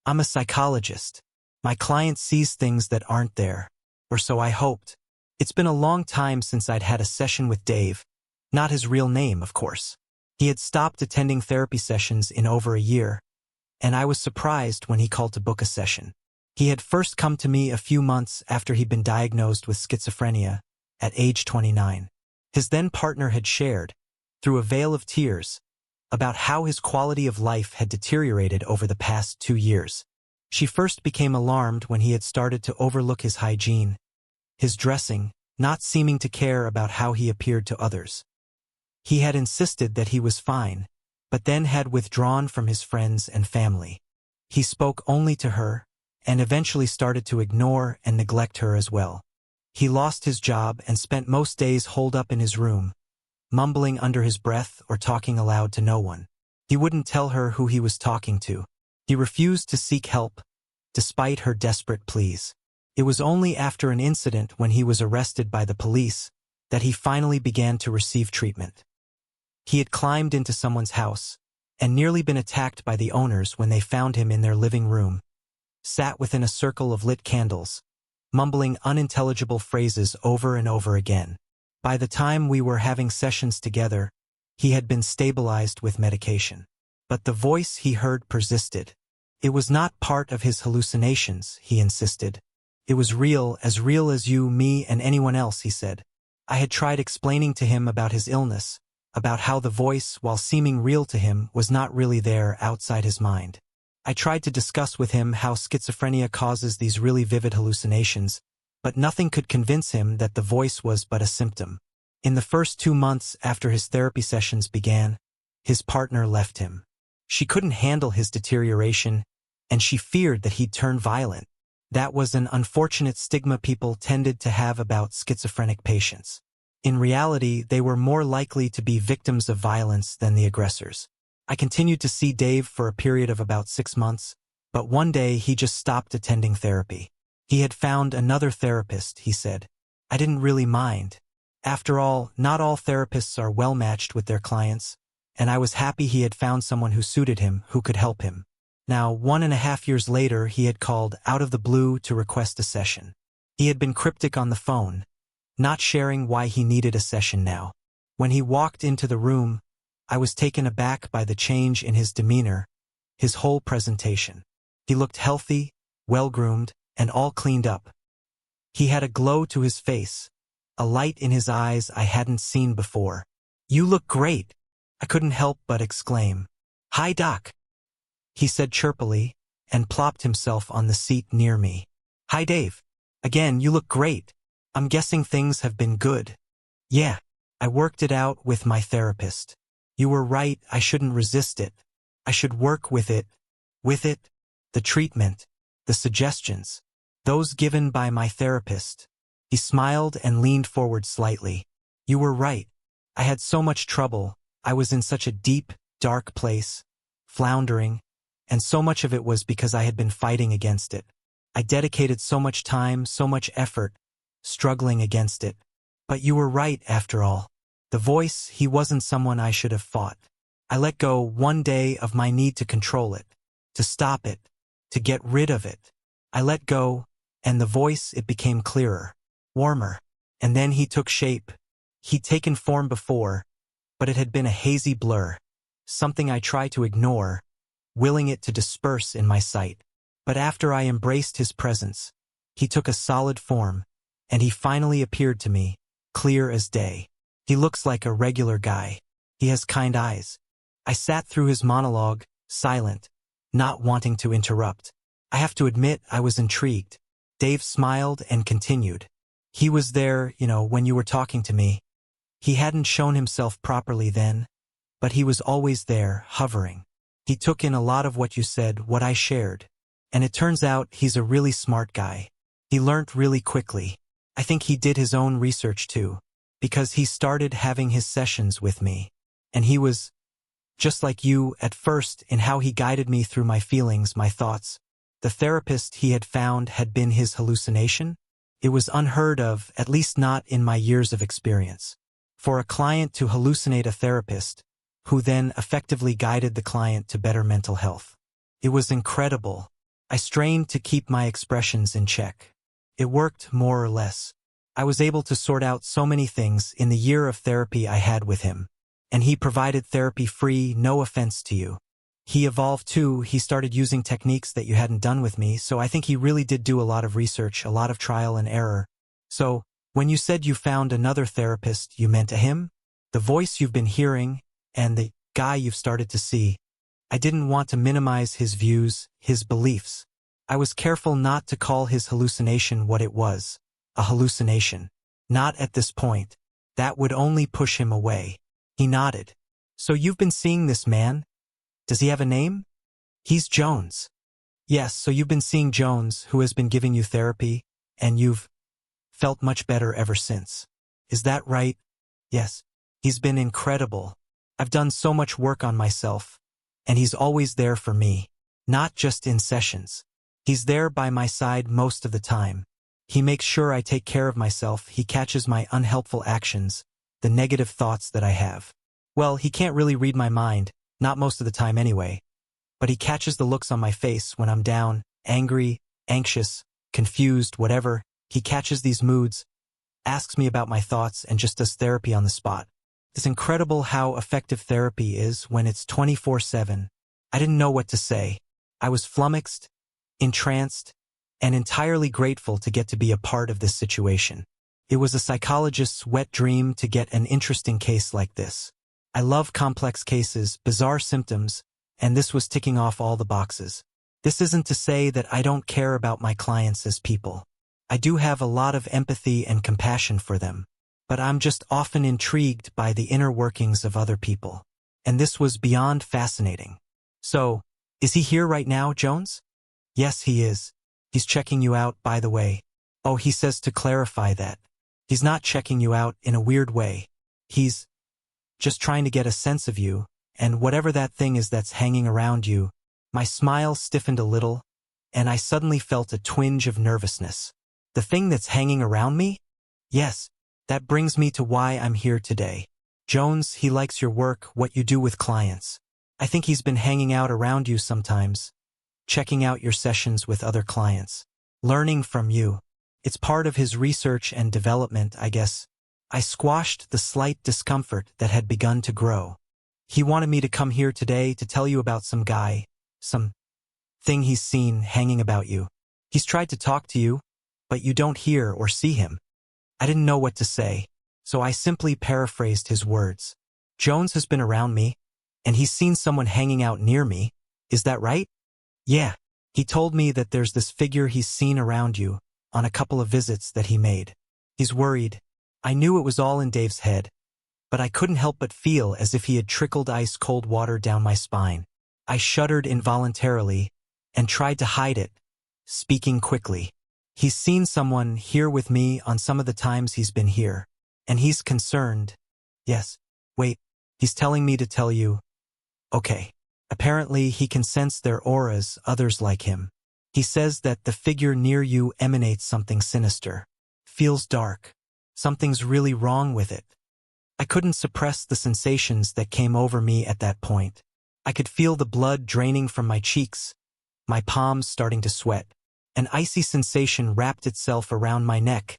I'm a psychologist. My client sees things that aren't there. Or so I hoped. It's been a long time since I'd had a session with Dave. Not his real name, of course. He had stopped attending therapy sessions in over a year, and I was surprised when he called to book a session. He had first come to me a few months after he'd been diagnosed with schizophrenia at age 29. His then partner had shared, through a veil of tears, about how his quality of life had deteriorated over the past 2 years. She first became alarmed when he had started to overlook his hygiene, his dressing, not seeming to care about how he appeared to others. He had insisted that he was fine, but then had withdrawn from his friends and family. He spoke only to her, and eventually started to ignore and neglect her as well. He lost his job and spent most days holed up in his room, mumbling under his breath or talking aloud to no one. He wouldn't tell her who he was talking to. He refused to seek help, despite her desperate pleas. It was only after an incident when he was arrested by the police that he finally began to receive treatment. He had climbed into someone's house and nearly been attacked by the owners when they found him in their living room, sat within a circle of lit candles, mumbling unintelligible phrases over and over again. By the time we were having sessions together, he had been stabilized with medication. But the voice he heard persisted. It was not part of his hallucinations, he insisted. It was real as you, me, and anyone else, he said. I had tried explaining to him about his illness, about how the voice, while seeming real to him, was not really there outside his mind. I tried to discuss with him how schizophrenia causes these really vivid hallucinations, but nothing could convince him that the voice was but a symptom. In the first 2 months after his therapy sessions began, his partner left him. She couldn't handle his deterioration, and she feared that he'd turn violent. That was an unfortunate stigma people tended to have about schizophrenic patients. In reality, they were more likely to be victims of violence than the aggressors. I continued to see Dave for a period of about 6 months, but one day he just stopped attending therapy. He had found another therapist, he said. I didn't really mind. After all, not all therapists are well matched with their clients, and I was happy he had found someone who suited him, who could help him. Now, 1.5 years later, he had called out of the blue to request a session. He had been cryptic on the phone, not sharing why he needed a session now. When he walked into the room, I was taken aback by the change in his demeanor, his whole presentation. He looked healthy, well-groomed, and all cleaned up. He had a glow to his face, a light in his eyes I hadn't seen before. You look great, I couldn't help but exclaim. Hi, Doc, he said chirpily, and plopped himself on the seat near me. Hi, Dave. Again, you look great. I'm guessing things have been good. Yeah, I worked it out with my therapist. You were right, I shouldn't resist it. I should work with it. The treatment, the suggestions, those given by my therapist. He smiled and leaned forward slightly. You were right. I had so much trouble. I was in such a deep, dark place, floundering, and so much of it was because I had been fighting against it. I dedicated so much time, so much effort, struggling against it. But you were right after all. The voice, he wasn't someone I should have fought. I let go one day of my need to control it, to stop it, to get rid of it. I let go, and the voice, it became clearer, warmer. And then he took shape. He'd taken form before, but it had been a hazy blur, something I tried to ignore, willing it to disperse in my sight. But after I embraced his presence, he took a solid form, and he finally appeared to me, clear as day. He looks like a regular guy. He has kind eyes. I sat through his monologue, silent, not wanting to interrupt. I have to admit I was intrigued. Dave smiled and continued. He was there, when you were talking to me. He hadn't shown himself properly then, but he was always there, hovering. He took in a lot of what you said, what I shared. And it turns out he's a really smart guy. He learned really quickly. I think he did his own research too, because he started having his sessions with me. And he was, just like you, at first, in how he guided me through my feelings, my thoughts. The therapist he had found had been his hallucination. It was unheard of, at least not in my years of experience. For a client to hallucinate a therapist, who then effectively guided the client to better mental health. It was incredible. I strained to keep my expressions in check. It worked more or less. I was able to sort out so many things in the year of therapy I had with him. And he provided therapy free, no offense to you. He evolved too. He started using techniques that you hadn't done with me, so I think he really did do a lot of research, a lot of trial and error. So, when you said you found another therapist, you meant him? The voice you've been hearing, and the guy you've started to see. I didn't want to minimize his views, his beliefs. I was careful not to call his hallucination what it was, a hallucination. Not at this point. That would only push him away. He nodded. So you've been seeing this man? Does he have a name? He's Jones. Yes, so you've been seeing Jones, who has been giving you therapy, and you've felt much better ever since. Is that right? Yes. He's been incredible. I've done so much work on myself, and he's always there for me, not just in sessions. He's there by my side most of the time. He makes sure I take care of myself. He catches my unhelpful actions, the negative thoughts that I have. Well, he can't really read my mind, not most of the time anyway. But he catches the looks on my face when I'm down, angry, anxious, confused, whatever. He catches these moods, asks me about my thoughts, and just does therapy on the spot. It's incredible how effective therapy is when it's 24/7. I didn't know what to say. I was flummoxed, entranced, and entirely grateful to get to be a part of this situation. It was a psychologist's wet dream to get an interesting case like this. I love complex cases, bizarre symptoms, and this was ticking off all the boxes. This isn't to say that I don't care about my clients as people. I do have a lot of empathy and compassion for them, but I'm just often intrigued by the inner workings of other people. And this was beyond fascinating. So, is he here right now, Jones? Yes, he is. He's checking you out, by the way. Oh, he says to clarify that. He's not checking you out in a weird way. He's just trying to get a sense of you, and whatever that thing is that's hanging around you. My smile stiffened a little, and I suddenly felt a twinge of nervousness. The thing that's hanging around me? Yes, that brings me to why I'm here today. Jones, he likes your work, what you do with clients. I think he's been hanging out around you sometimes, checking out your sessions with other clients, learning from you. It's part of his research and development, I guess. I squashed the slight discomfort that had begun to grow. He wanted me to come here today to tell you about some guy, some thing he's seen hanging about you. He's tried to talk to you, but you don't hear or see him. I didn't know what to say, so I simply paraphrased his words. Jones has been around me, and he's seen someone hanging out near me. Is that right? Yeah. He told me that there's this figure he's seen around you on a couple of visits that he made. He's worried. I knew it was all in Dave's head, but I couldn't help but feel as if he had trickled ice-cold water down my spine. I shuddered involuntarily and tried to hide it, speaking quickly. He's seen someone here with me on some of the times he's been here, and he's concerned. Yes. Wait, he's telling me to tell you. Okay. Apparently, he can sense their auras, others like him. He says that the figure near you emanates something sinister. Feels dark. Something's really wrong with it. I couldn't suppress the sensations that came over me at that point. I could feel the blood draining from my cheeks, my palms starting to sweat. An icy sensation wrapped itself around my neck,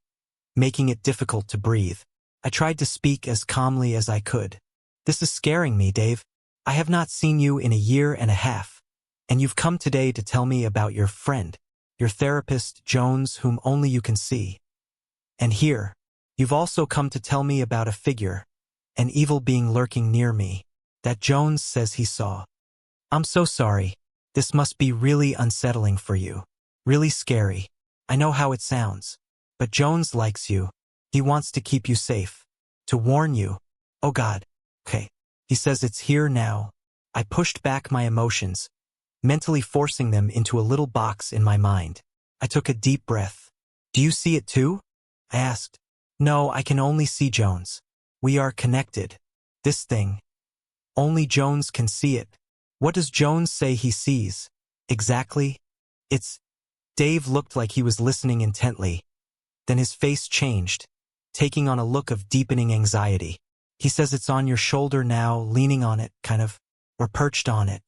making it difficult to breathe. I tried to speak as calmly as I could. This is scaring me, Dave. I have not seen you in a year and a half, and you've come today to tell me about your friend, your therapist, Jones, whom only you can see. And here, you've also come to tell me about a figure, an evil being lurking near me, that Jones says he saw. I'm so sorry. This must be really unsettling for you. Really scary. I know how it sounds. But Jones likes you. He wants to keep you safe. To warn you. Oh God. Okay. He says it's here now. I pushed back my emotions, mentally forcing them into a little box in my mind. I took a deep breath. Do you see it too? I asked. No, I can only see Jones. We are connected. This thing. Only Jones can see it. What does Jones say he sees? Exactly? Dave looked like he was listening intently. Then his face changed, taking on a look of deepening anxiety. He says it's on your shoulder now, leaning on it, kind of, or perched on it.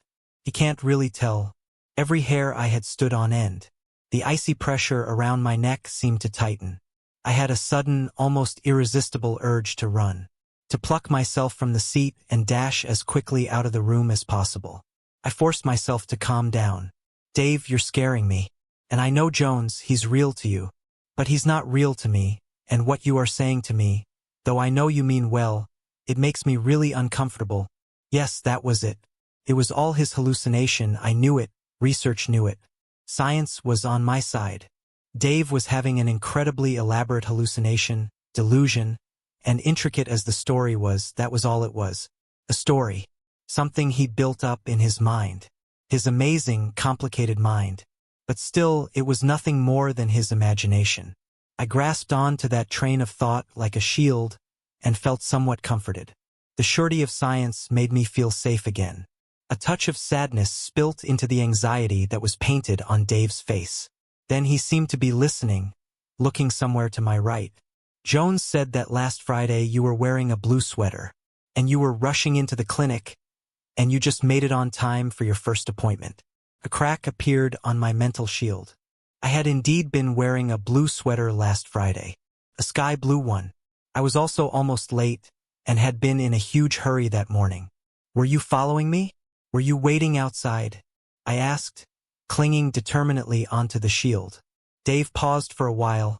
He can't really tell. Every hair I had stood on end. The icy pressure around my neck seemed to tighten. I had a sudden, almost irresistible urge to run, to pluck myself from the seat and dash as quickly out of the room as possible. I forced myself to calm down. Dave, you're scaring me. And I know Jones, he's real to you. But he's not real to me, and what you are saying to me, though I know you mean well, it makes me really uncomfortable. Yes, that was it. It was all his hallucination, I knew it, research knew it. Science was on my side. Dave was having an incredibly elaborate hallucination, delusion, and intricate as the story was, that was all it was. A story. Something he built up in his mind. His amazing, complicated mind. But still, it was nothing more than his imagination. I grasped on to that train of thought like a shield and felt somewhat comforted. The surety of science made me feel safe again. A touch of sadness spilt into the anxiety that was painted on Dave's face. Then he seemed to be listening, looking somewhere to my right. Jones said that last Friday you were wearing a blue sweater, and you were rushing into the clinic, and you just made it on time for your first appointment. A crack appeared on my mental shield. I had indeed been wearing a blue sweater last Friday. A sky blue one. I was also almost late, and had been in a huge hurry that morning. Were you following me? Were you waiting outside? I asked, clinging determinedly onto the shield. Dave paused for a while,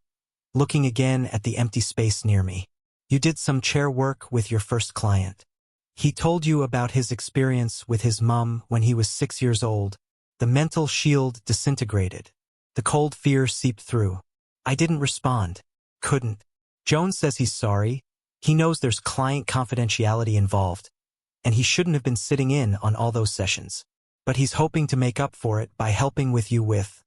looking again at the empty space near me. You did some chair work with your first client. He told you about his experience with his mum when he was 6 years old. The mental shield disintegrated. The cold fear seeped through. I didn't respond. Couldn't. Jones says he's sorry. He knows there's client confidentiality involved, and he shouldn't have been sitting in on all those sessions. But he's hoping to make up for it by helping with you with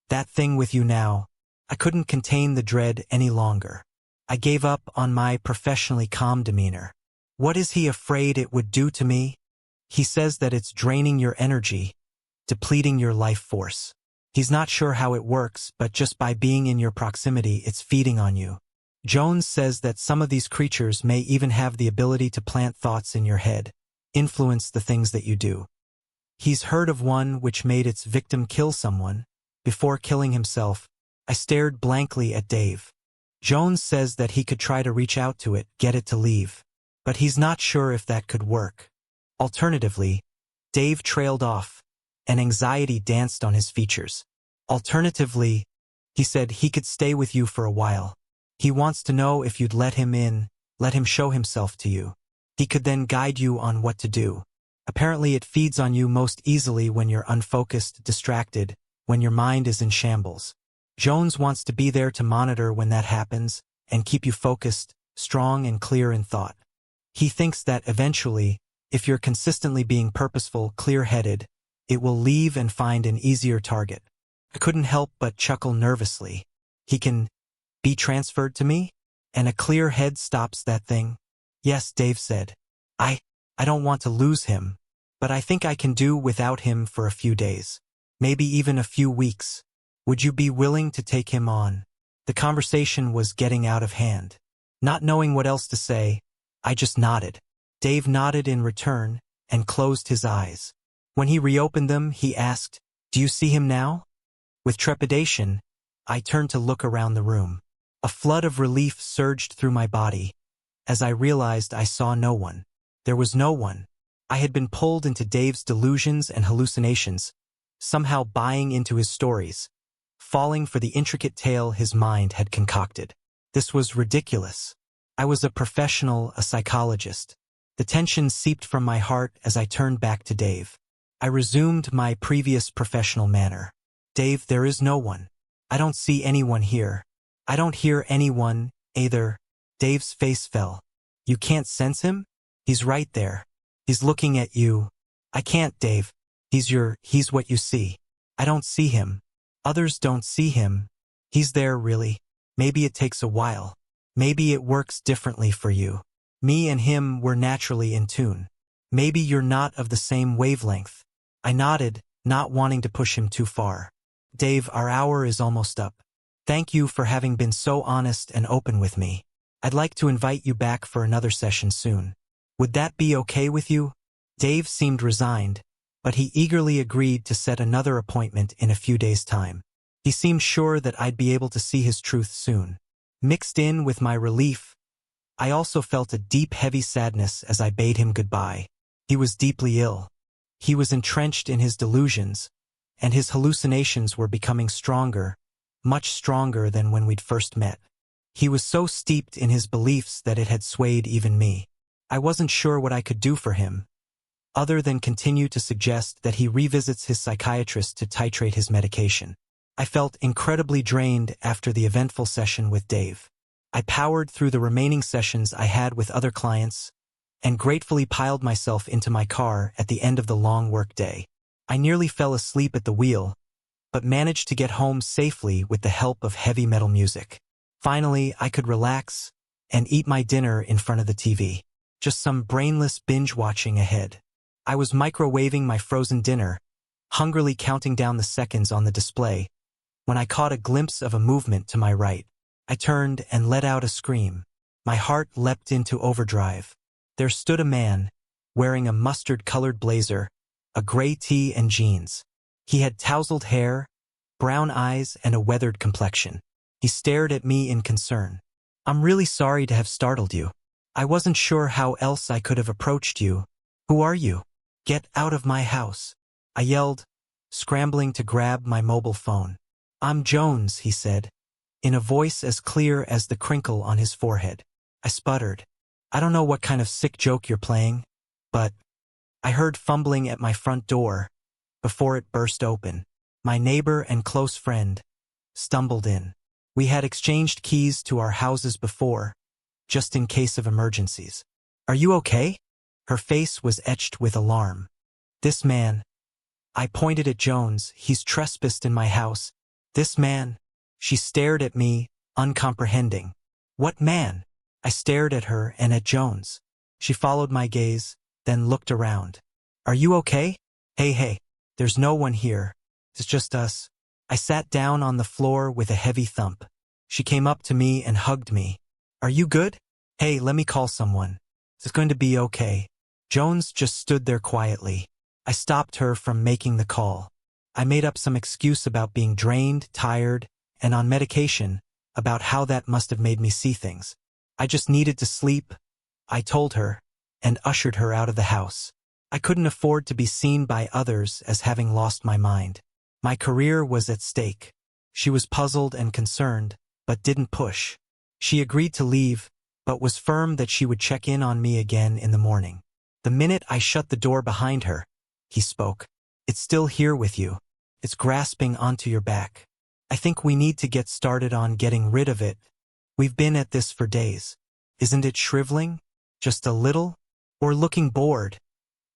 that thing with you now. I couldn't contain the dread any longer. I gave up on my professionally calm demeanor. What is he afraid it would do to me? He says that it's draining your energy, depleting your life force. He's not sure how it works, but just by being in your proximity, it's feeding on you. Jones says that some of these creatures may even have the ability to plant thoughts in your head, influence the things that you do. He's heard of one which made its victim kill someone. Before killing himself, I stared blankly at Dave. Jones says that he could try to reach out to it, get it to leave. But he's not sure if that could work. Alternatively, Dave trailed off, and anxiety danced on his features. Alternatively, he said he could stay with you for a while. He wants to know if you'd let him in, let him show himself to you. He could then guide you on what to do. Apparently it feeds on you most easily when you're unfocused, distracted, when your mind is in shambles. Jones wants to be there to monitor when that happens and keep you focused, strong and clear in thought. He thinks that eventually, if you're consistently being purposeful, clear-headed, it will leave and find an easier target. I couldn't help but chuckle nervously. He can be transferred to me? And a clear head stops that thing? Yes, Dave said. I don't want to lose him, but I think I can do without him for a few days. Maybe even a few weeks. Would you be willing to take him on? The conversation was getting out of hand. Not knowing what else to say, I just nodded. Dave nodded in return and closed his eyes. When he reopened them, he asked, "Do you see him now?" With trepidation, I turned to look around the room. A flood of relief surged through my body as I realized I saw no one. There was no one. I had been pulled into Dave's delusions and hallucinations, somehow buying into his stories, falling for the intricate tale his mind had concocted. This was ridiculous. I was a professional, a psychologist. The tension seeped from my heart as I turned back to Dave. I resumed my previous professional manner. Dave, there is no one. I don't see anyone here. I don't hear anyone, either. Dave's face fell. You can't sense him? He's right there. He's looking at you. I can't, Dave. He's what you see. I don't see him. Others don't see him. He's there, really. Maybe it takes a while. Maybe it works differently for you. Me and him were naturally in tune. Maybe you're not of the same wavelength. I nodded, not wanting to push him too far. Dave, our hour is almost up. Thank you for having been so honest and open with me. I'd like to invite you back for another session soon. Would that be okay with you? Dave seemed resigned, but he eagerly agreed to set another appointment in a few days' time. He seemed sure that I'd be able to see his truth soon. Mixed in with my relief, I also felt a deep, heavy sadness as I bade him goodbye. He was deeply ill. He was entrenched in his delusions, and his hallucinations were becoming stronger, much stronger than when we'd first met. He was so steeped in his beliefs that it had swayed even me. I wasn't sure what I could do for him, other than continue to suggest that he revisits his psychiatrist to titrate his medication. I felt incredibly drained after the eventful session with Dave. I powered through the remaining sessions I had with other clients and gratefully piled myself into my car at the end of the long work day. I nearly fell asleep at the wheel, but managed to get home safely with the help of heavy metal music. Finally, I could relax and eat my dinner in front of the TV. Just some brainless binge-watching ahead. I was microwaving my frozen dinner, hungrily counting down the seconds on the display, when I caught a glimpse of a movement to my right. I turned and let out a scream. My heart leapt into overdrive. There stood a man, wearing a mustard-colored blazer, a gray tee and jeans. He had tousled hair, brown eyes, and a weathered complexion. He stared at me in concern. "I'm really sorry to have startled you. I wasn't sure how else I could have approached you. Who are you? Get out of my house," I yelled, scrambling to grab my mobile phone. "I'm Jones," he said, in a voice as clear as the crinkle on his forehead. I sputtered. "I don't know what kind of sick joke you're playing, but..." I heard fumbling at my front door before it burst open. My neighbor and close friend stumbled in. We had exchanged keys to our houses before, just in case of emergencies. "Are you okay?" Her face was etched with alarm. "This man..." I pointed at Jones. "He's trespassed in my house. This man..." She stared at me, uncomprehending. "What man?" I stared at her and at Jones. She followed my gaze, then looked around. "Are you okay?" Hey, there's no one here. It's just us." I sat down on the floor with a heavy thump. She came up to me and hugged me. "Are you good? Hey, let me call someone. It's going to be okay." Jones just stood there quietly. I stopped her from making the call. I made up some excuse about being drained, tired, and on medication, about how that must have made me see things. I just needed to sleep, I told her, and ushered her out of the house. I couldn't afford to be seen by others as having lost my mind. My career was at stake. She was puzzled and concerned, but didn't push. She agreed to leave, but was firm that she would check in on me again in the morning. The minute I shut the door behind her, he spoke. "It's still here with you. It's grasping onto your back. I think we need to get started on getting rid of it. We've been at this for days. Isn't it shriveling? Just a little? Or looking bored?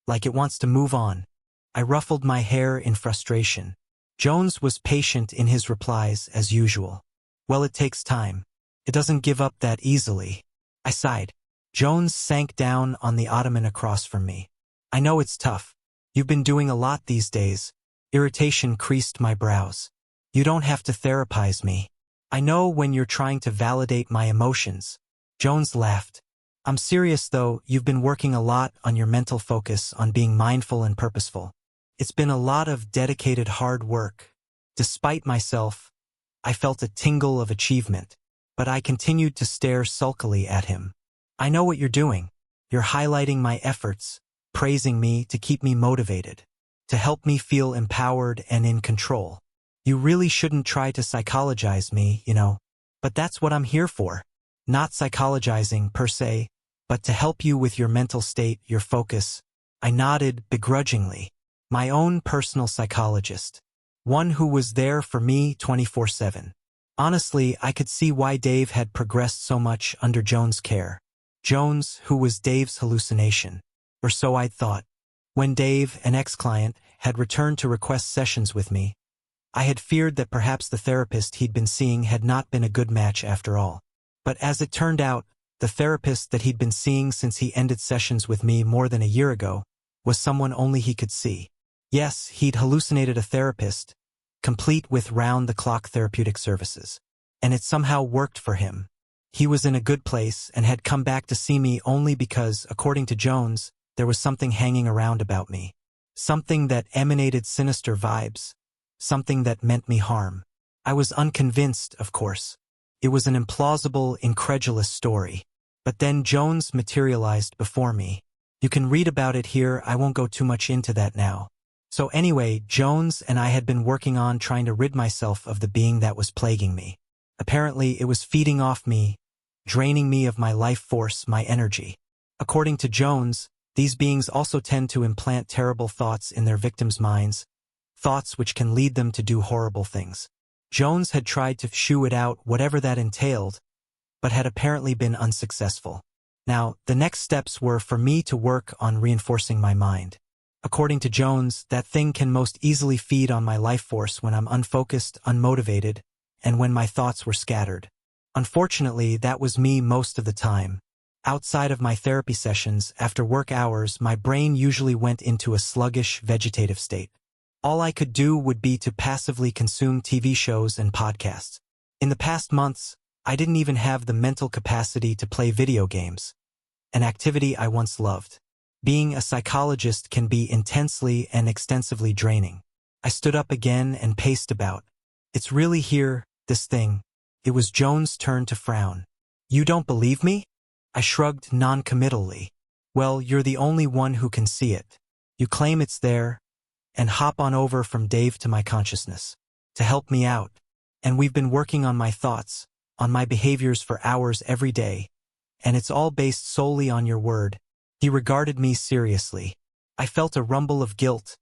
Like it wants to move on?" I ruffled my hair in frustration. Jones was patient in his replies as usual. "Well, it takes time. It doesn't give up that easily." I sighed. Jones sank down on the ottoman across from me. "I know it's tough. You've been doing a lot these days." Irritation creased my brows. "You don't have to therapize me. I know when you're trying to validate my emotions." Jones laughed. "I'm serious though. You've been working a lot on your mental focus, on being mindful and purposeful. It's been a lot of dedicated hard work." Despite myself, I felt a tingle of achievement, but I continued to stare sulkily at him. "I know what you're doing. You're highlighting my efforts, praising me to keep me motivated, to help me feel empowered and in control. You really shouldn't try to psychologize me, you know. But that's what I'm here for. Not psychologizing per se, but to help you with your mental state, your focus." I nodded begrudgingly. My own personal psychologist. One who was there for me 24/7. Honestly, I could see why Dave had progressed so much under Jones' care. Jones, who was Dave's hallucination. Or so I'd thought. When Dave, an ex-client, had returned to request sessions with me, I had feared that perhaps the therapist he'd been seeing had not been a good match after all. But as it turned out, the therapist that he'd been seeing since he ended sessions with me more than a year ago was someone only he could see. Yes, he'd hallucinated a therapist, complete with round-the-clock therapeutic services. And it somehow worked for him. He was in a good place and had come back to see me only because, according to Jones, there was something hanging around about me. something that emanated sinister vibes, something that meant me harm. I was unconvinced, of course. It was an implausible, incredulous story. But then Jones materialized before me. You can read about it here, I won't go too much into that now. So anyway, Jones and I had been working on trying to rid myself of the being that was plaguing me. Apparently, it was feeding off me, draining me of my life force, my energy. According to Jones, these beings also tend to implant terrible thoughts in their victims' minds, thoughts which can lead them to do horrible things. Jones had tried to shoo it out, whatever that entailed, but had apparently been unsuccessful. Now, the next steps were for me to work on reinforcing my mind. According to Jones, that thing can most easily feed on my life force when I'm unfocused, unmotivated, and when my thoughts were scattered. Unfortunately, that was me most of the time. Outside of my therapy sessions, after work hours, my brain usually went into a sluggish, vegetative state. All I could do would be to passively consume TV shows and podcasts. In the past months, I didn't even have the mental capacity to play video games, an activity I once loved. Being a psychologist can be intensely and extensively draining. I stood up again and paced about. It's really here, this thing. It was Jones' turn to frown. You don't believe me? I shrugged non-committally. Well, you're the only one who can see it. You claim it's there, and hop on over from Dave to my consciousness, to help me out. And we've been working on my thoughts, on my behaviors for hours every day, and it's all based solely on your word. He regarded me seriously. I felt a rumble of guilt,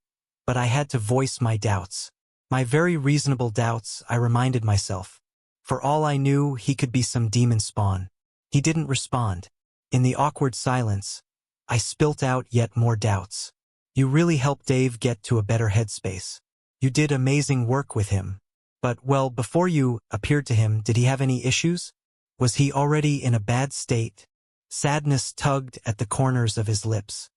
but I had to voice my doubts. My very reasonable doubts, I reminded myself. For all I knew, he could be some demon spawn. He didn't respond. In the awkward silence, I spilt out yet more doubts. You really helped Dave get to a better headspace. You did amazing work with him. But, well, before you appeared to him, did he have any issues? Was he already in a bad state? Sadness tugged at the corners of his lips.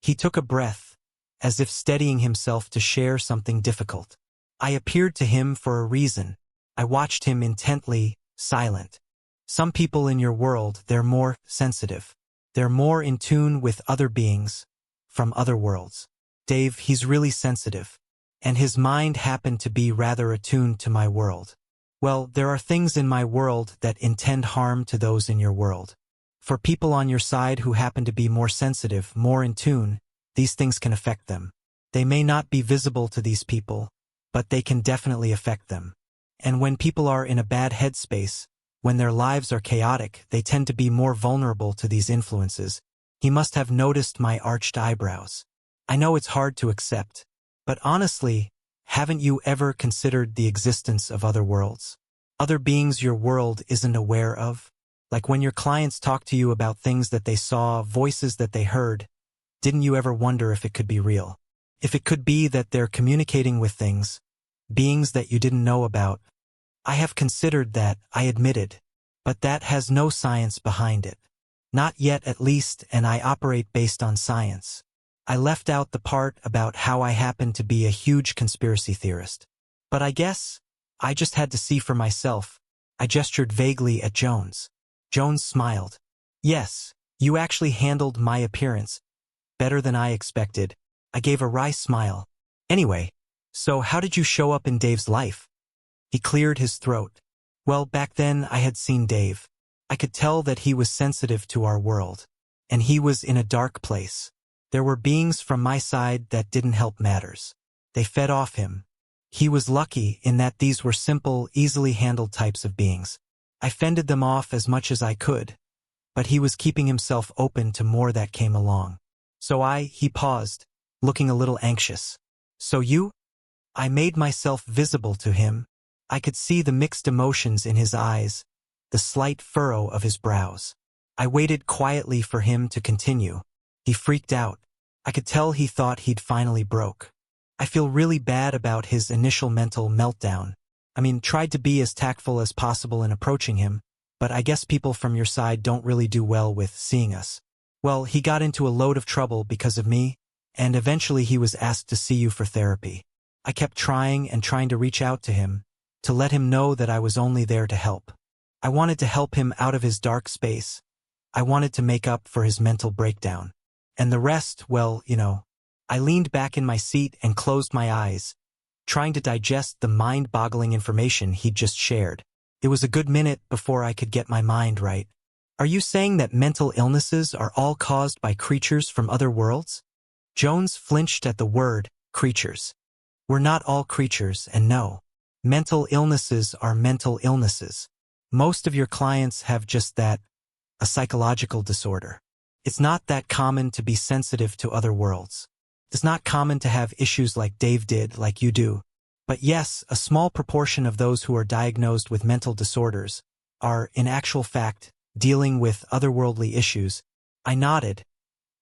He took a breath, as if steadying himself to share something difficult. I appeared to him for a reason. I watched him intently, silent. Some people in your world, they're more sensitive. They're more in tune with other beings from other worlds. Dave, he's really sensitive. And his mind happened to be rather attuned to my world. Well, there are things in my world that intend harm to those in your world. For people on your side who happen to be more sensitive, more in tune, these things can affect them. They may not be visible to these people, but they can definitely affect them. And when people are in a bad headspace, when their lives are chaotic, they tend to be more vulnerable to these influences. He must have noticed my arched eyebrows. I know it's hard to accept, but honestly, haven't you ever considered the existence of other worlds? Other beings your world isn't aware of? Like when your clients talk to you about things that they saw, voices that they heard, didn't you ever wonder if it could be real? If it could be that they're communicating with things, beings that you didn't know about? I have considered that, I admitted, but that has no science behind it. Not yet at least, and I operate based on science. I left out the part about how I happen to be a huge conspiracy theorist. But I guess I just had to see for myself. I gestured vaguely at Jones. Jones smiled. Yes, you actually handled my appearance better than I expected. I gave a wry smile. Anyway, so how did you show up in Dave's life? He cleared his throat. Well, back then I had seen Dave. I could tell that he was sensitive to our world. And he was in a dark place. There were beings from my side that didn't help matters. They fed off him. He was lucky in that these were simple, easily handled types of beings. I fended them off as much as I could, but he was keeping himself open to more that came along. So he paused, looking a little anxious. So you? I made myself visible to him. I could see the mixed emotions in his eyes, the slight furrow of his brows. I waited quietly for him to continue. He freaked out. I could tell he thought he'd finally broke. I feel really bad about his initial mental meltdown. Tried to be as tactful as possible in approaching him, but I guess people from your side don't really do well with seeing us. Well, he got into a load of trouble because of me, and eventually he was asked to see you for therapy. I kept trying and trying to reach out to him, to let him know that I was only there to help. I wanted to help him out of his dark space. I wanted to make up for his mental breakdown. And the rest, well, I leaned back in my seat and closed my eyes, trying to digest the mind-boggling information he'd just shared. It was a good minute before I could get my mind right. Are you saying that mental illnesses are all caused by creatures from other worlds? Jones flinched at the word, creatures. We're not all creatures, and no. Mental illnesses are mental illnesses. Most of your clients have just that, a psychological disorder. It's not that common to be sensitive to other worlds. It's not common to have issues like Dave did, like you do. But yes, a small proportion of those who are diagnosed with mental disorders are, in actual fact, dealing with otherworldly issues. I nodded,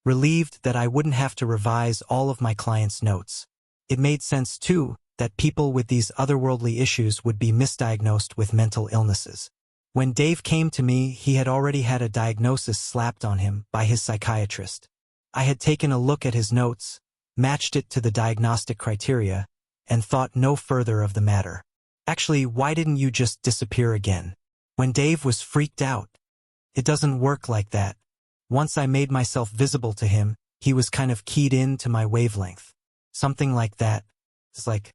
relieved that I wouldn't have to revise all of my clients' notes. It made sense, too, that people with these otherworldly issues would be misdiagnosed with mental illnesses. When Dave came to me, he had already had a diagnosis slapped on him by his psychiatrist. I had taken a look at his notes, matched it to the diagnostic criteria, and thought no further of the matter. Actually, why didn't you just disappear again? When Dave was freaked out. It doesn't work like that. Once I made myself visible to him, he was kind of keyed in to my wavelength. Something like that. It's like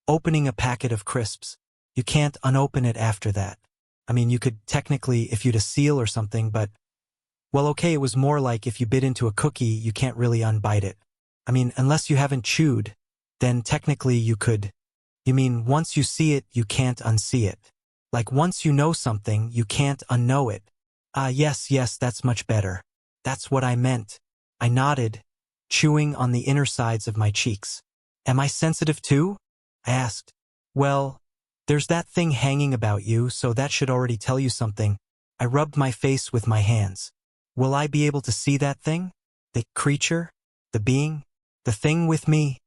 opening a packet of crisps. You can't unopen it after that. I mean, you could technically if you'd a seal or something, but, well, okay, it was more like if you bit into a cookie, you can't really unbite it. I mean, unless you haven't chewed, then technically you could. You mean once you see it, you can't unsee it. Like once you know something, you can't unknow it. Yes, that's much better. That's what I meant. I nodded, chewing on the inner sides of my cheeks. Am I sensitive too? I asked. Well, there's that thing hanging about you, so that should already tell you something. I rubbed my face with my hands. Will I be able to see that thing? The creature? The being? The thing with me?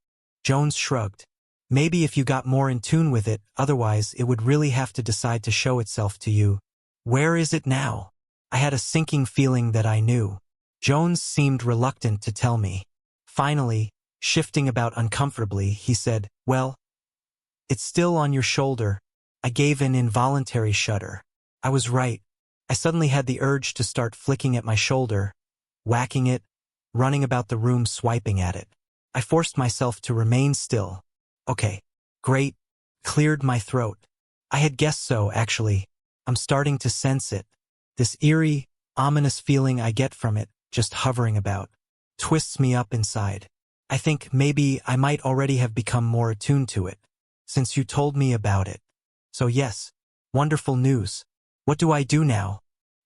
Jones shrugged. Maybe if you got more in tune with it, otherwise it would really have to decide to show itself to you. Where is it now? I had a sinking feeling that I knew. Jones seemed reluctant to tell me. Finally, shifting about uncomfortably, he said, well, it's still on your shoulder. I gave an involuntary shudder. I was right. I suddenly had the urge to start flicking at my shoulder, whacking it, running about the room swiping at it. I forced myself to remain still. Okay, great, cleared my throat. I had guessed so, actually. I'm starting to sense it. This eerie, ominous feeling I get from it, just hovering about, twists me up inside. I think maybe I might already have become more attuned to it, since you told me about it. So yes, wonderful news. What do I do now?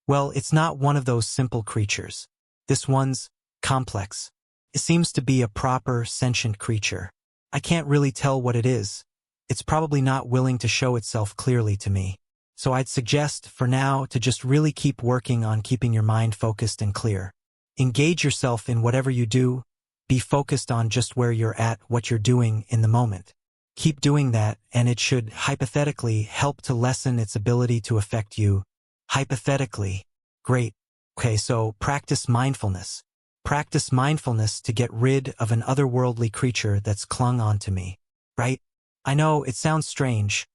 Well, it's not one of those simple creatures. This one's complex. It seems to be a proper, sentient creature. I can't really tell what it is. It's probably not willing to show itself clearly to me. So I'd suggest, for now, to just really keep working on keeping your mind focused and clear. Engage yourself in whatever you do. Be focused on just where you're at, what you're doing in the moment. Keep doing that, and it should, hypothetically, help to lessen its ability to affect you. Hypothetically. Great. Okay, so practice mindfulness. Practice mindfulness to get rid of an otherworldly creature that's clung onto me. Right? I know, it sounds strange,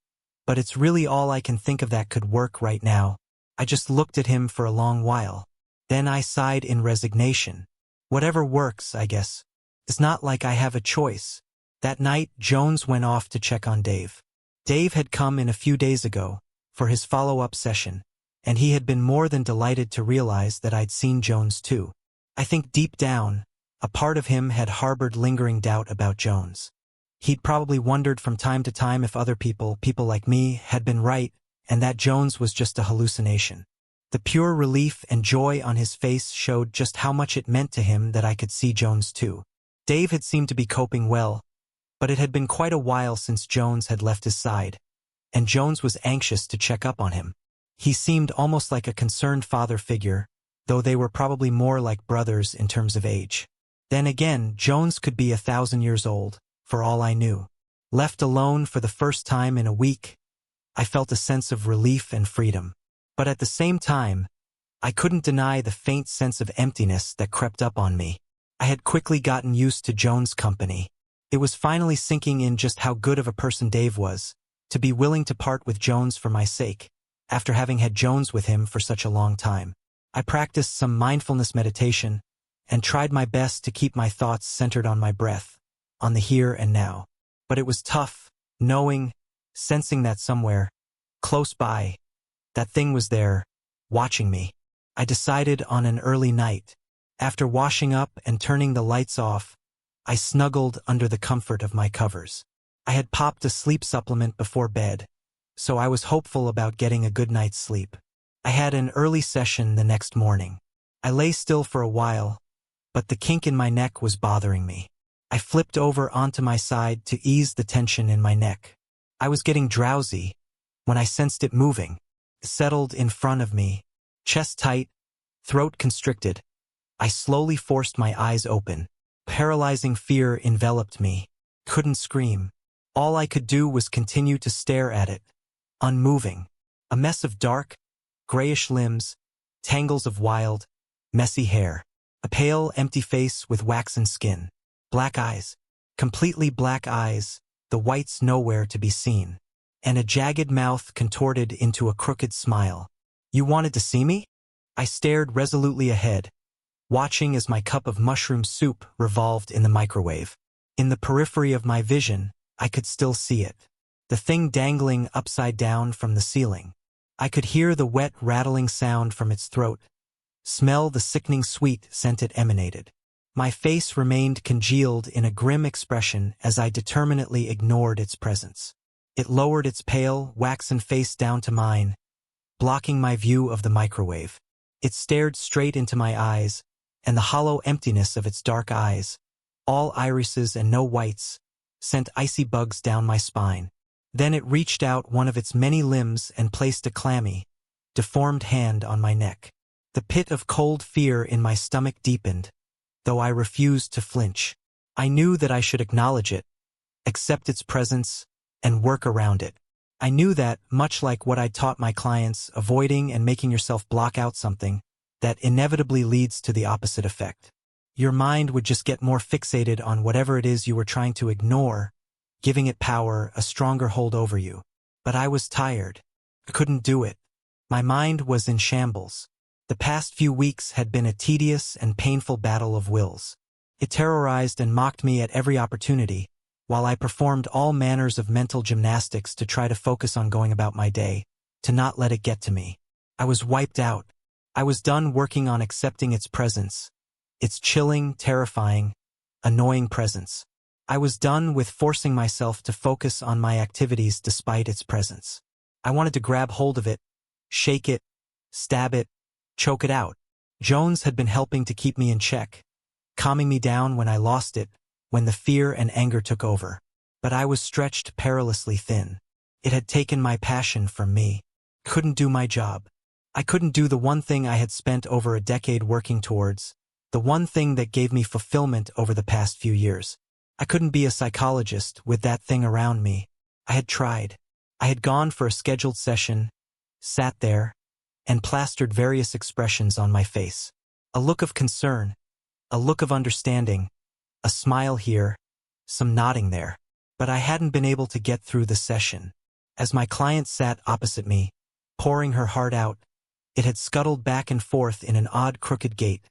but it's really all I can think of that could work right now. I just looked at him for a long while. Then I sighed in resignation. Whatever works, I guess. It's not like I have a choice. That night, Jones went off to check on Dave. Dave had come in a few days ago for his follow-up session, and he had been more than delighted to realize that I'd seen Jones too. I think deep down, a part of him had harbored lingering doubt about Jones. He'd probably wondered from time to time if other people like me, had been right, and that Jones was just a hallucination. The pure relief and joy on his face showed just how much it meant to him that I could see Jones too. Dave had seemed to be coping well, but it had been quite a while since Jones had left his side, and Jones was anxious to check up on him. He seemed almost like a concerned father figure, though they were probably more like brothers in terms of age. Then again, Jones could be 1,000 years old, for all I knew. Left alone for the first time in a week, I felt a sense of relief and freedom. But at the same time, I couldn't deny the faint sense of emptiness that crept up on me. I had quickly gotten used to Jones' company. It was finally sinking in just how good of a person Dave was, to be willing to part with Jones for my sake, after having had Jones with him for such a long time. I practiced some mindfulness meditation, and tried my best to keep my thoughts centered on my breath, on the here and now. But it was tough, sensing that somewhere, close by, that thing was there, watching me. I decided on an early night. After washing up and turning the lights off, I snuggled under the comfort of my covers. I had popped a sleep supplement before bed, so I was hopeful about getting a good night's sleep. I had an early session the next morning. I lay still for a while, but the kink in my neck was bothering me. I flipped over onto my side to ease the tension in my neck. I was getting drowsy when I sensed it moving. It settled in front of me, chest tight, throat constricted. I slowly forced my eyes open. Paralyzing fear enveloped me. Couldn't scream. All I could do was continue to stare at it, unmoving. A mess of dark, grayish limbs, tangles of wild, messy hair. A pale, empty face with waxen skin. Black eyes. Completely black eyes, the whites nowhere to be seen. And a jagged mouth contorted into a crooked smile. You wanted to see me? I stared resolutely ahead, watching as my cup of mushroom soup revolved in the microwave. In the periphery of my vision, I could still see it. The thing dangling upside down from the ceiling. I could hear the wet rattling sound from its throat, smell the sickening sweet scent it emanated. My face remained congealed in a grim expression as I determinedly ignored its presence. It lowered its pale, waxen face down to mine, blocking my view of the microwave. It stared straight into my eyes, and the hollow emptiness of its dark eyes, all irises and no whites, sent icy bugs down my spine. Then it reached out one of its many limbs and placed a clammy, deformed hand on my neck. The pit of cold fear in my stomach deepened, though I refused to flinch. I knew that I should acknowledge it, accept its presence, and work around it. I knew that, much like what I taught my clients, avoiding and making yourself block out something, that inevitably leads to the opposite effect. Your mind would just get more fixated on whatever it is you were trying to ignore, giving it power, a stronger hold over you. But I was tired. I couldn't do it. My mind was in shambles. The past few weeks had been a tedious and painful battle of wills. It terrorized and mocked me at every opportunity, while I performed all manners of mental gymnastics to try to focus on going about my day, to not let it get to me. I was wiped out. I was done working on accepting its presence, its chilling, terrifying, annoying presence. I was done with forcing myself to focus on my activities despite its presence. I wanted to grab hold of it, shake it, stab it, choke it out. Jones had been helping to keep me in check, calming me down when I lost it, when the fear and anger took over. But I was stretched perilously thin. It had taken my passion from me. Couldn't do my job. I couldn't do the one thing I had spent over a decade working towards, the one thing that gave me fulfillment over the past few years. I couldn't be a psychologist with that thing around me. I had tried. I had gone for a scheduled session, sat there, and plastered various expressions on my face. A look of concern, a look of understanding, a smile here, some nodding there. But I hadn't been able to get through the session. As my client sat opposite me, pouring her heart out, it had scuttled back and forth in an odd crooked gait,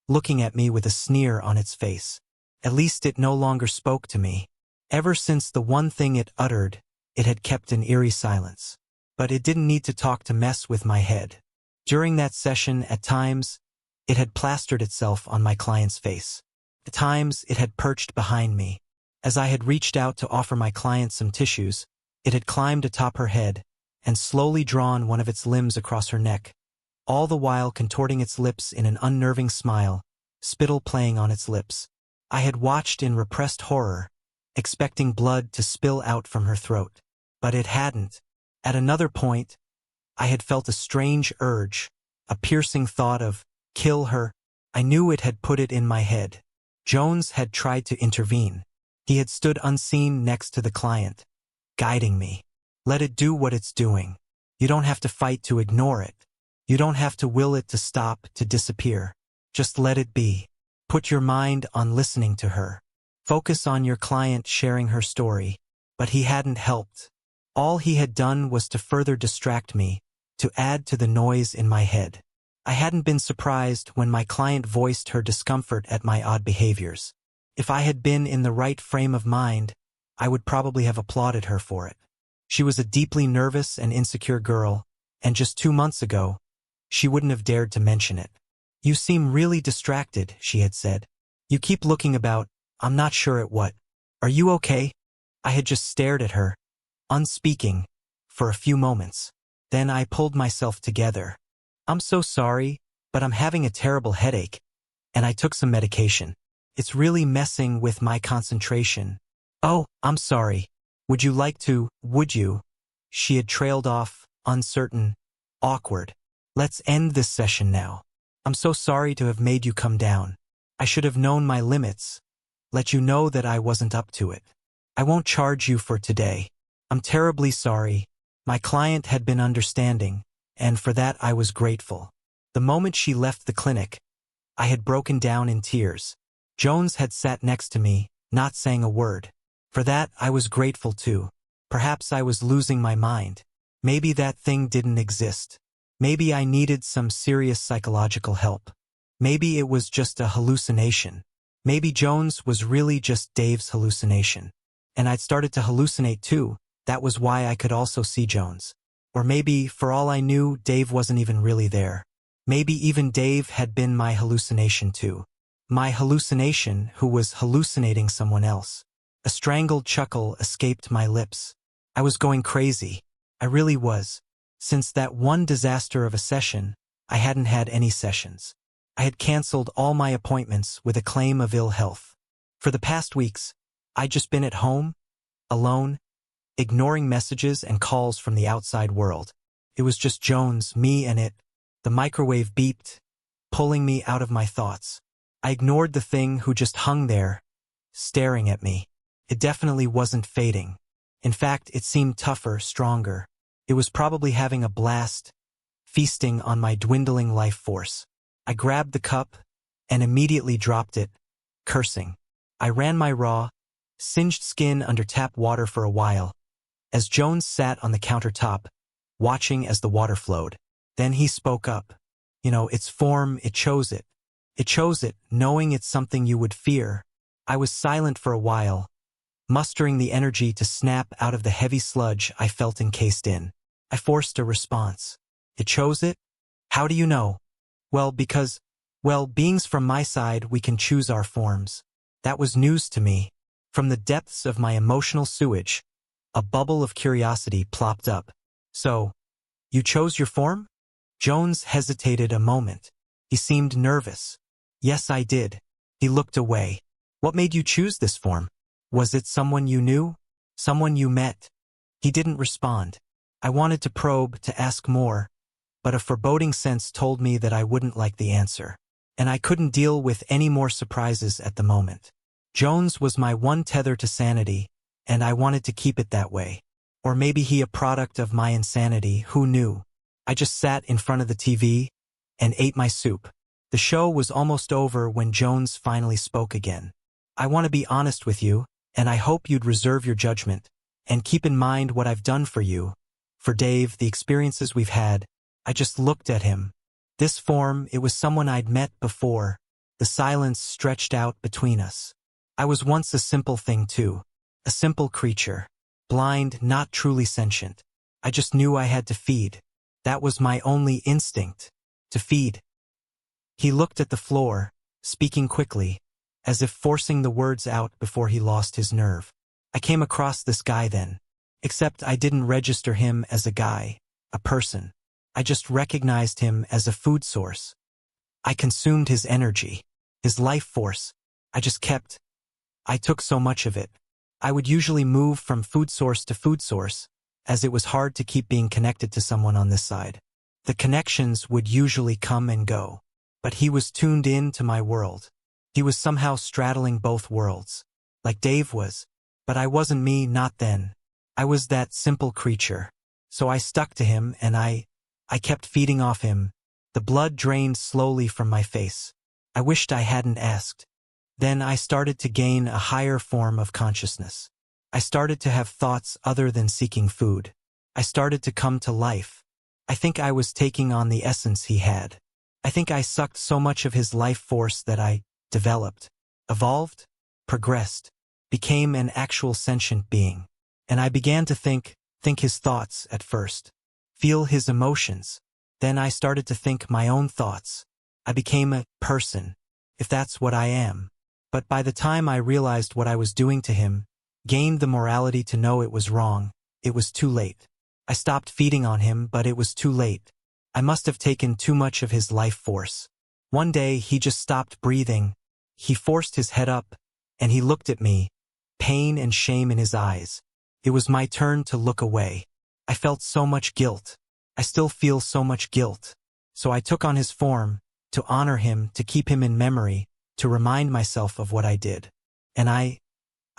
looking at me with a sneer on its face. At least it no longer spoke to me. Ever since the one thing it uttered, it had kept an eerie silence. But it didn't need to talk to mess with my head. During that session, at times, it had plastered itself on my client's face. At times, it had perched behind me. As I had reached out to offer my client some tissues, it had climbed atop her head and slowly drawn one of its limbs across her neck, all the while contorting its lips in an unnerving smile, spittle playing on its lips. I had watched in repressed horror, expecting blood to spill out from her throat. But it hadn't. At another point, I had felt a strange urge, a piercing thought of, kill her. I knew it had put it in my head. Jones had tried to intervene. He had stood unseen next to the client, guiding me. Let it do what it's doing. You don't have to fight to ignore it. You don't have to will it to stop, to disappear. Just let it be. Put your mind on listening to her. Focus on your client sharing her story. But he hadn't helped. All he had done was to further distract me, to add to the noise in my head. I hadn't been surprised when my client voiced her discomfort at my odd behaviors. If I had been in the right frame of mind, I would probably have applauded her for it. She was a deeply nervous and insecure girl, and just 2 months ago, she wouldn't have dared to mention it. "You seem really distracted," she had said. "You keep looking about, I'm not sure at what. Are you okay?" I had just stared at her, unspeaking, for a few moments. Then I pulled myself together. "I'm so sorry, but I'm having a terrible headache, and I took some medication. It's really messing with my concentration." "Oh, I'm sorry. Would you?" She had trailed off, uncertain, awkward. "Let's end this session now. I'm so sorry to have made you come down. I should have known my limits. Let you know that I wasn't up to it. I won't charge you for today. I'm terribly sorry." My client had been understanding, and for that I was grateful. The moment she left the clinic, I had broken down in tears. Jones had sat next to me, not saying a word. For that I was grateful too. Perhaps I was losing my mind. Maybe that thing didn't exist. Maybe I needed some serious psychological help. Maybe it was just a hallucination. Maybe Jones was really just Dave's hallucination. And I'd started to hallucinate too. That was why I could also see Jones. Or maybe, for all I knew, Dave wasn't even really there. Maybe even Dave had been my hallucination too. My hallucination who was hallucinating someone else. A strangled chuckle escaped my lips. I was going crazy. I really was. Since that one disaster of a session, I hadn't had any sessions. I had canceled all my appointments with a claim of ill health. For the past weeks, I'd just been at home, alone, ignoring messages and calls from the outside world. It was just Jones, me and it. The microwave beeped, pulling me out of my thoughts. I ignored the thing who just hung there, staring at me. It definitely wasn't fading. In fact, it seemed tougher, stronger. It was probably having a blast, feasting on my dwindling life force. I grabbed the cup and immediately dropped it, cursing. I ran my raw, singed skin under tap water for a while, as Jones sat on the countertop, watching as the water flowed. Then he spoke up. "Its form, it chose it. It chose it, knowing it's something you would fear." I was silent for a while, mustering the energy to snap out of the heavy sludge I felt encased in. I forced a response. "It chose it? How do you know?" "Well, because, beings from my side, we can choose our forms." That was news to me. From the depths of my emotional sewage, a bubble of curiosity plopped up. "So, you chose your form?" Jones hesitated a moment. He seemed nervous. "Yes, I did." He looked away. "What made you choose this form? Was it someone you knew? Someone you met?" He didn't respond. I wanted to probe, to ask more, but a foreboding sense told me that I wouldn't like the answer. And I couldn't deal with any more surprises at the moment. Jones was my one tether to sanity, and I wanted to keep it that way. Or maybe he a product of my insanity, who knew? I just sat in front of the TV and ate my soup. The show was almost over when Jones finally spoke again. "I want to be honest with you, and I hope you'd reserve your judgment, and keep in mind what I've done for you. For Dave, the experiences we've had." I just looked at him. This form, it was someone I'd met before. The silence stretched out between us. I was once a simple thing too. A simple creature. Blind, not truly sentient. I just knew I had to feed. That was my only instinct. To feed. He looked at the floor, speaking quickly, as if forcing the words out before he lost his nerve. "I came across this guy then. Except I didn't register him as a guy, a person. I just recognized him as a food source. I consumed his energy, his life force. I took so much of it. I would usually move from food source to food source, as it was hard to keep being connected to someone on this side. The connections would usually come and go. But he was tuned in to my world. He was somehow straddling both worlds. Like Dave was. But I wasn't me, not then. I was that simple creature. So I stuck to him and I kept feeding off him. The blood drained slowly from my face. I wished I hadn't asked. Then I started to gain a higher form of consciousness. I started to have thoughts other than seeking food. I started to come to life. I think I was taking on the essence he had. I think I sucked so much of his life force that I developed, evolved, progressed, became an actual sentient being. And I began to think his thoughts at first, feel his emotions. Then I started to think my own thoughts. I became a person, if that's what I am. But by the time I realized what I was doing to him, gained the morality to know it was wrong, it was too late. I stopped feeding on him, but it was too late. I must have taken too much of his life force. One day he just stopped breathing. He forced his head up, and he looked at me, pain and shame in his eyes. It was my turn to look away. I felt so much guilt. I still feel so much guilt. So I took on his form, to honor him, to keep him in memory, to remind myself of what I did. And I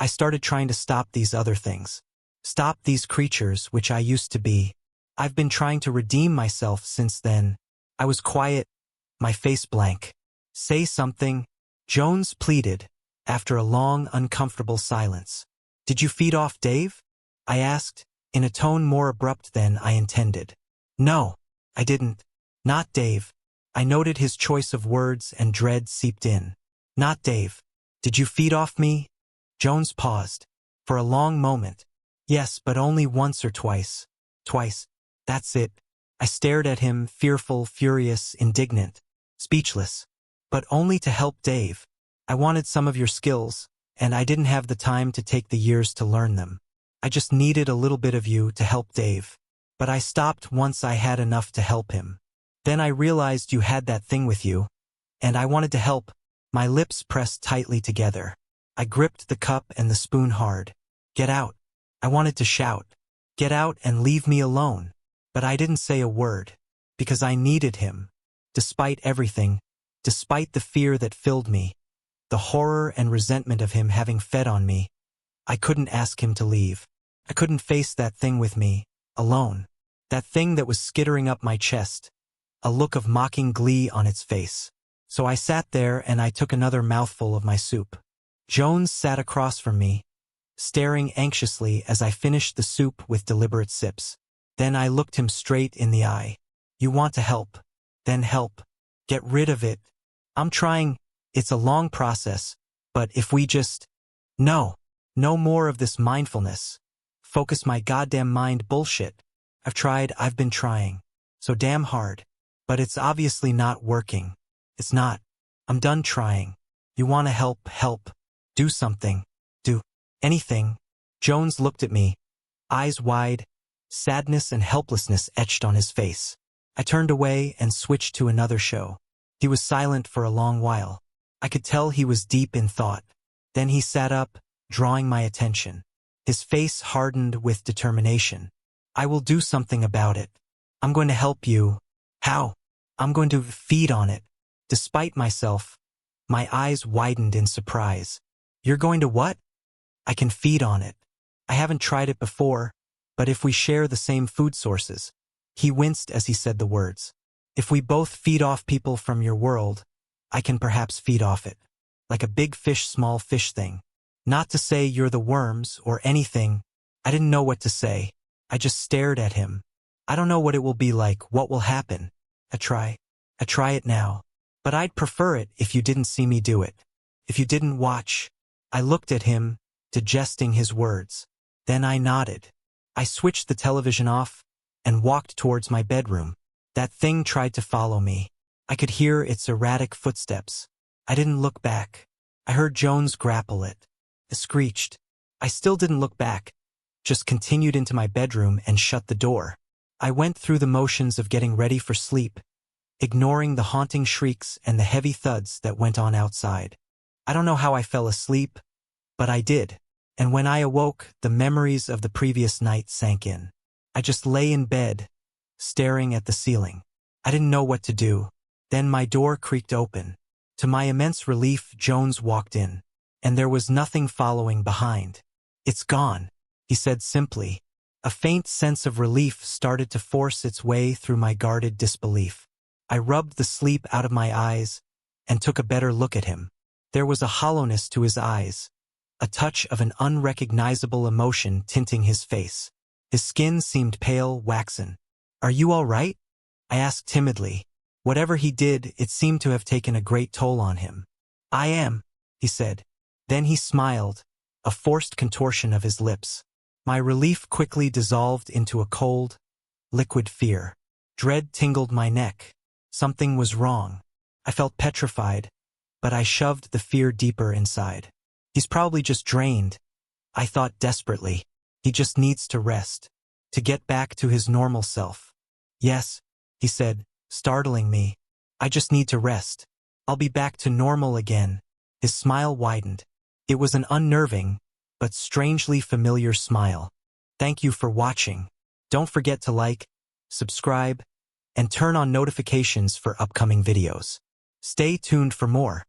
started trying to stop these other things. Stop these creatures which I used to be. I've been trying to redeem myself since then. I was quiet, my face blank. Say something, Jones pleaded, after a long, uncomfortable silence. Did you feed off Dave? I asked, in a tone more abrupt than I intended. No, I didn't. Not Dave. I noted his choice of words and dread seeped in. Not Dave. Did you feed off me? Jones paused. For a long moment. Yes, but only once or twice. Twice. That's it. I stared at him, fearful, furious, indignant, speechless. But only to help Dave. I wanted some of your skills, and I didn't have the time to take the years to learn them. I just needed a little bit of you to help Dave. But I stopped once I had enough to help him. Then I realized you had that thing with you, and I wanted to help. My lips pressed tightly together. I gripped the cup and the spoon hard. Get out. I wanted to shout. Get out and leave me alone. But I didn't say a word, because I needed him. Despite everything, despite the fear that filled me, the horror and resentment of him having fed on me, I couldn't ask him to leave. I couldn't face that thing with me, alone. That thing that was skittering up my chest, a look of mocking glee on its face. So I sat there and I took another mouthful of my soup. Jones sat across from me, staring anxiously as I finished the soup with deliberate sips. Then I looked him straight in the eye. You want to help? Then help. Get rid of it. I'm trying. It's a long process, but if we just... No more of this mindfulness. Focus my goddamn mind bullshit. I've been trying. So damn hard. But it's obviously not working. It's not. I'm done trying. You want to help. Do something. Do anything. Jones looked at me, eyes wide, sadness and helplessness etched on his face. I turned away and switched to another show. He was silent for a long while. I could tell he was deep in thought. Then he sat up, drawing my attention. His face hardened with determination. I will do something about it. I'm going to help you. How? I'm going to feed on it. Despite myself, my eyes widened in surprise. You're going to what? I can feed on it. I haven't tried it before, but if we share the same food sources. He winced as he said the words. If we both feed off people from your world, I can perhaps feed off it. Like a big fish, small fish thing. Not to say you're the worms or anything. I didn't know what to say. I just stared at him. I don't know what it will be like, what will happen. I try it now. But I'd prefer it if you didn't see me do it. If you didn't watch. I looked at him, digesting his words. Then I nodded. I switched the television off and walked towards my bedroom. That thing tried to follow me. I could hear its erratic footsteps. I didn't look back. I heard Jones grapple it. It screeched. I still didn't look back, just continued into my bedroom and shut the door. I went through the motions of getting ready for sleep, ignoring the haunting shrieks and the heavy thuds that went on outside. I don't know how I fell asleep, but I did. And when I awoke, the memories of the previous night sank in. I just lay in bed, staring at the ceiling. I didn't know what to do. Then my door creaked open. To my immense relief, Jones walked in, and there was nothing following behind. It's gone, he said simply. A faint sense of relief started to force its way through my guarded disbelief. I rubbed the sleep out of my eyes and took a better look at him. There was a hollowness to his eyes, a touch of an unrecognizable emotion tinting his face. His skin seemed pale, waxen. Are you all right? I asked timidly. Whatever he did, it seemed to have taken a great toll on him. "I am," he said. Then he smiled, a forced contortion of his lips. My relief quickly dissolved into a cold, liquid fear. Dread tingled my neck. Something was wrong. I felt petrified, but I shoved the fear deeper inside. He's probably just drained, I thought desperately. He just needs to rest, to get back to his normal self. "Yes," he said, startling me. "I just need to rest. I'll be back to normal again." His smile widened. It was an unnerving, but strangely familiar smile. Thank you for watching. Don't forget to like, subscribe, and turn on notifications for upcoming videos. Stay tuned for more.